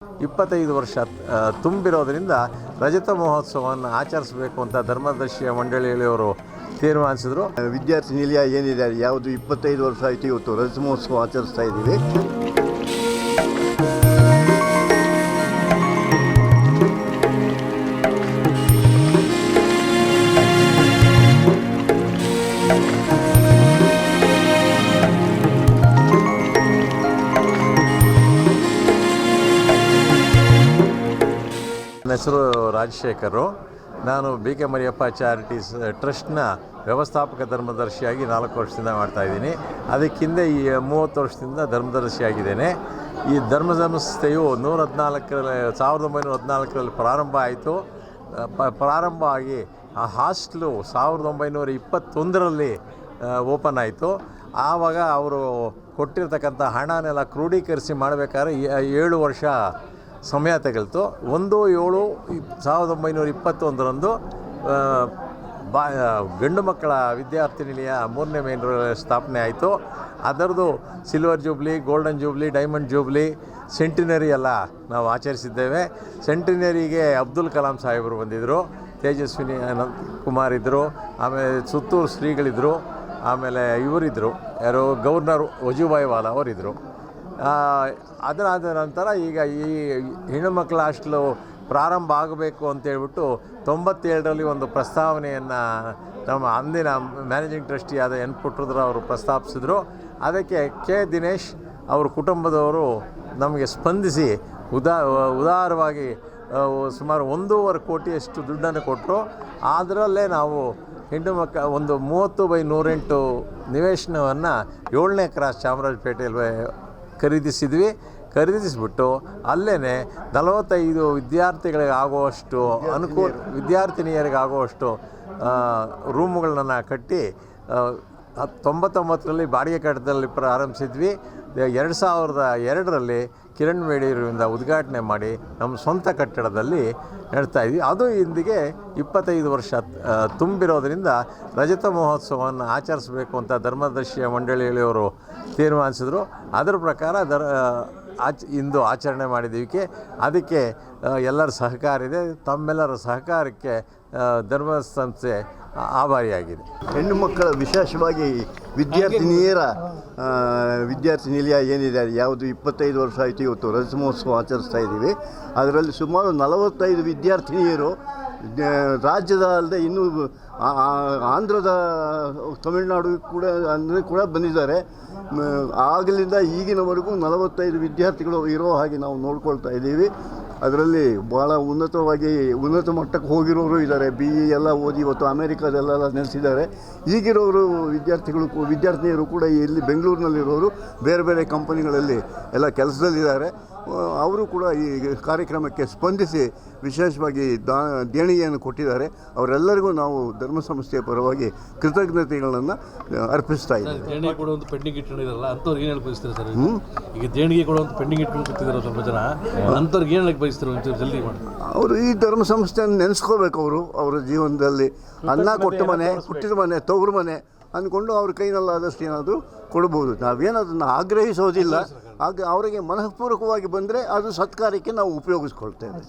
25 ವರ್ಷ ತುಂಬಿರೋದರಿಂದ ರಜತ ಮಹೋತ್ಸವವನ್ನು ಆಚರಿಸಬೇಕು ಅಂತ ಧರ್ಮದರ್ಶಿಯ ಮಂಡಳಿಯವರು ತೀರ್ಮಾನಿಸಿದ್ರು. ವಿದ್ಯಾರ್ಥಿ ನಿಲಯ ಏನಿದೆ ಯಾವುದು 25 ವರ್ಷ ಆಯಿತು. ಇವತ್ತು ರಜತ ಮಹೋತ್ಸವ ಆಚರಿಸ್ತಾ ಇದ್ದೀವಿ. ನನ್ನ ಹೆಸರು ರಾಜಶೇಖರು. ನಾನು BK ಮರಿಯಪ್ಪ ಚಾರಿಟೀಸ್ ಟ್ರಸ್ಟ್ನ ವ್ಯವಸ್ಥಾಪಕ ಧರ್ಮದರ್ಶಿಯಾಗಿ 4 ವರ್ಷದಿಂದ ಮಾಡ್ತಾಯಿದ್ದೀನಿ. ಅದಕ್ಕಿಂತ ಈ 30 ವರ್ಷದಿಂದ ಧರ್ಮದರ್ಶಿಯಾಗಿದ್ದೇನೆ. ಈ ಧರ್ಮ ಸಂಸ್ಥೆಯು 1914ರಲ್ಲಿ ಪ್ರಾರಂಭ ಆಯಿತು. ಪ್ರಾರಂಭ ಆಗಿ ಆ ಹಾಸ್ಟೆಲು 1921ರಲ್ಲಿ ಓಪನ್ ಆಯಿತು. ಆವಾಗ ಅವರು ಕೊಟ್ಟಿರ್ತಕ್ಕಂಥ ಹಣನೆಲ್ಲ ಕ್ರೋಢೀಕರಿಸಿ ಮಾಡಬೇಕಾದ್ರೆ 7 ವರ್ಷ ಸಮಯ ತಗಲ್ತು. 1/7/1921ರಂದು ಗಂಡು ಮಕ್ಕಳ ವಿದ್ಯಾರ್ಥಿ ನಿಲಯ 3ನೇ ಮೇನ್ ಸ್ಥಾಪನೆ ಆಯಿತು. ಅದರದ್ದು silver jubilee, golden jubilee, diamond jubilee, centenary ಎಲ್ಲ ನಾವು ಆಚರಿಸಿದ್ದೇವೆ. ಸೆಂಟಿನರಿಗೆ ಅಬ್ದುಲ್ ಕಲಾಂ ಸಾಹೇಬರು ಬಂದಿದ್ದರು, ತೇಜಸ್ವಿನಿ ಕುಮಾರ್ ಇದ್ದರು, ಆಮೇಲೆ ಸುತ್ತೂರು ಶ್ರೀಗಳಿದ್ದರು, ಆಮೇಲೆ ಇವರಿದ್ದರು, ಯಾರು ಗವರ್ನರ್ ವಜೂಭಾಯಿ ವಾಲಾ ಅವರಿದ್ದರು. ಅದರಾದ ನಂತರ ಈಗ ಈ ಹೆಣ್ಣುಮಕ್ಕಳ ಹಾಸ್ಟೆಲು ಪ್ರಾರಂಭ ಆಗಬೇಕು ಅಂತೇಳ್ಬಿಟ್ಟು 97ರಲ್ಲಿ ಒಂದು ಪ್ರಸ್ತಾವನೆಯನ್ನು ನಮ್ಮ ಅಂದಿನ ಮ್ಯಾನೇಜಿಂಗ್ ಟ್ರಸ್ಟಿಯಾದ ಎನ್ ಪುಟ್ಟರುದ್ರ ಅವರು ಪ್ರಸ್ತಾಪಿಸಿದ್ರು. ಅದಕ್ಕೆ ಕೆ ದಿನೇಶ್ ಅವ್ರ ಕುಟುಂಬದವರು ನಮಗೆ ಸ್ಪಂದಿಸಿ ಉದಾರವಾಗಿ ಸುಮಾರು 1.5 ಕೋಟಿಯಷ್ಟು ದುಡ್ಡನ್ನು ಕೊಟ್ಟರು. ಅದರಲ್ಲೇ ನಾವು ಹೆಣ್ಣು ಒಂದು 30/108 ನಿವೇಶನವನ್ನು 7ನೇ ಕ್ರಾಸ್ ಚಾಮರಾಜಪೇಟೆಯಲ್ಲಿ ಖರೀದಿಸಿಬಿಟ್ಟು ಅಲ್ಲೇ 45 ವಿದ್ಯಾರ್ಥಿಗಳಿಗೆ ಆಗುವಷ್ಟು ವಿದ್ಯಾರ್ಥಿನಿಯರಿಗಾಗುವಷ್ಟು ರೂಮುಗಳನ್ನು ಕಟ್ಟಿ 99ರಲ್ಲಿ ಬಾಡಿಗೆ ಕಟ್ಟಡದಲ್ಲಿ ಪ್ರಾರಂಭಿಸಿದ್ವಿ. 2002ರಲ್ಲಿ ಕಿರಣ್ ಬೇಡಿಯವರಿಂದ ಉದ್ಘಾಟನೆ ಮಾಡಿ ನಮ್ಮ ಸ್ವಂತ ಕಟ್ಟಡದಲ್ಲಿ ನಡ್ತಾಯಿದ್ವಿ. ಅದು ಇಂದಿಗೆ 25 ವರ್ಷ ತುಂಬಿರೋದರಿಂದ ರಜತ ಮಹೋತ್ಸವವನ್ನು ಆಚರಿಸಬೇಕು ಅಂತ ಧರ್ಮದರ್ಶಿಯ ಮಂಡಳಿಯವರು ತೀರ್ಮಾನಿಸಿದ್ರು. ಅದರ ಪ್ರಕಾರ ಇಂದು ಆಚರಣೆ ಮಾಡಿದ್ದಕ್ಕೆ ಅದಕ್ಕೆ ಎಲ್ಲರ ಸಹಕಾರ ಇದೆ. ತಮ್ಮೆಲ್ಲರ ಸಹಕಾರಕ್ಕೆ ಧರ್ಮ ಸಂಸ್ಥೆ ಆಭಾರಿಯಾಗಿದೆ. ಹೆಣ್ಣು ಮಕ್ಕಳ ವಿಶೇಷವಾಗಿ ವಿದ್ಯಾರ್ಥಿನಿಯರ ವಿದ್ಯಾರ್ಥಿ ನಿಲಯ ಏನಿದೆ ಯಾವುದು 25 ವರ್ಷ ಆಯಿತು. ಇವತ್ತು ರಜತ ಮಹೋತ್ಸವ ಆಚರಿಸ್ತಾ ಇದ್ದೀವಿ. ಅದರಲ್ಲಿ ಸುಮಾರು 45 ವಿದ್ಯಾರ್ಥಿನಿಯರು ರಾಜ್ಯದ ಅಲ್ಲದೆ ಇನ್ನೂ ಆಂಧ್ರದ, ತಮಿಳುನಾಡು ಕೂಡ ಬಂದಿದ್ದಾರೆ. ಆಗಲಿಂದ ಈಗಿನವರೆಗೂ 45 ವಿದ್ಯಾರ್ಥಿಗಳು ಇರೋ ಹಾಗೆ ನಾವು ನೋಡ್ಕೊಳ್ತಾ ಇದ್ದೀವಿ. ಅದರಲ್ಲಿ ಭಾಳ ಉನ್ನತ ಮಟ್ಟಕ್ಕೆ ಹೋಗಿರೋರು ಇದ್ದಾರೆ. BE ಎಲ್ಲ ಓದಿ ಇವತ್ತು ಅಮೇರಿಕಾದೆಲ್ಲ ನೆಲೆಸಿದ್ದಾರೆ. ಈಗಿರೋರು ವಿದ್ಯಾರ್ಥಿನಿಯರು ಕೂಡ ಇಲ್ಲಿ ಬೆಂಗಳೂರಿನಲ್ಲಿರೋರು ಬೇರೆ ಬೇರೆ ಕಂಪನಿಗಳಲ್ಲಿ ಎಲ್ಲ ಕೆಲಸದಲ್ಲಿದ್ದಾರೆ. ಅವರು ಕೂಡ ಈ ಕಾರ್ಯಕ್ರಮಕ್ಕೆ ಸ್ಪಂದಿಸಿ ವಿಶೇಷವಾಗಿ ದೇಣಿಗೆಯನ್ನು ಕೊಟ್ಟಿದ್ದಾರೆ. ಅವರೆಲ್ಲರಿಗೂ ನಾವು ಧರ್ಮ ಸಂಸ್ಥೆಯ ಪರವಾಗಿ ಕೃತಜ್ಞತೆಗಳನ್ನು ಅರ್ಪಿಸ್ತಾ ಇದ್ದೀವಿ. ದೇಣಿಗೆ ಕೂಡ ಒಂದು ಪೆಂಡಿಂಗ್ ಇಟ್ಕೊಂಡಿರಲ್ಲ ಅಂಥವ್ರಿಗೆ ಏನು ಹೇಳಕ್ಕೆ ಬಯಸ್ತಾರೆ ಸರ್? ಈಗ ದೇಣಿಗೆ ಕೂಡ ಒಂದು ಪೆಂಡಿಂಗ್ ಇಟ್ಕೊಂಡು ಕೂತಿದ್ದಾರೆ ಸ್ವಲ್ಪ ಜನ, ಅಂಥವ್ರಿಗೆ ಏನು ಹೇಳಕ್ಕೆ ಬಯಸ್ತಾರೆ? ಒಂಚೂರು ಜಲ್ದಿ ಮಾಡಿ. ಅವರು ಈ ಧರ್ಮ ಸಂಸ್ಥೆಯನ್ನು ನೆನೆಸ್ಕೋಬೇಕು. ಅವರ ಜೀವನದಲ್ಲಿ ಅನ್ನ ಕೊಟ್ಟ ಮನೆ, ಹುಟ್ಟಿದ ಮನೆ, ತವರು ಮನೆ ಅಂದ್ಕೊಂಡು ಅವ್ರ ಕೈನಲ್ಲಾದಷ್ಟು ಏನಾದರೂ ಕೊಡ್ಬೋದು. ನಾವೇನದನ್ನು ಆಗ್ರಹಿಸೋದಿಲ್ಲ. ಅವರಿಗೆ ಮನಃಪೂರ್ವಕವಾಗಿ ಬಂದರೆ ಅದು ಸತ್ಕಾರ್ಯಕ್ಕೆ ನಾವು ಉಪಯೋಗಿಸ್ಕೊಳ್ತೇವೆ.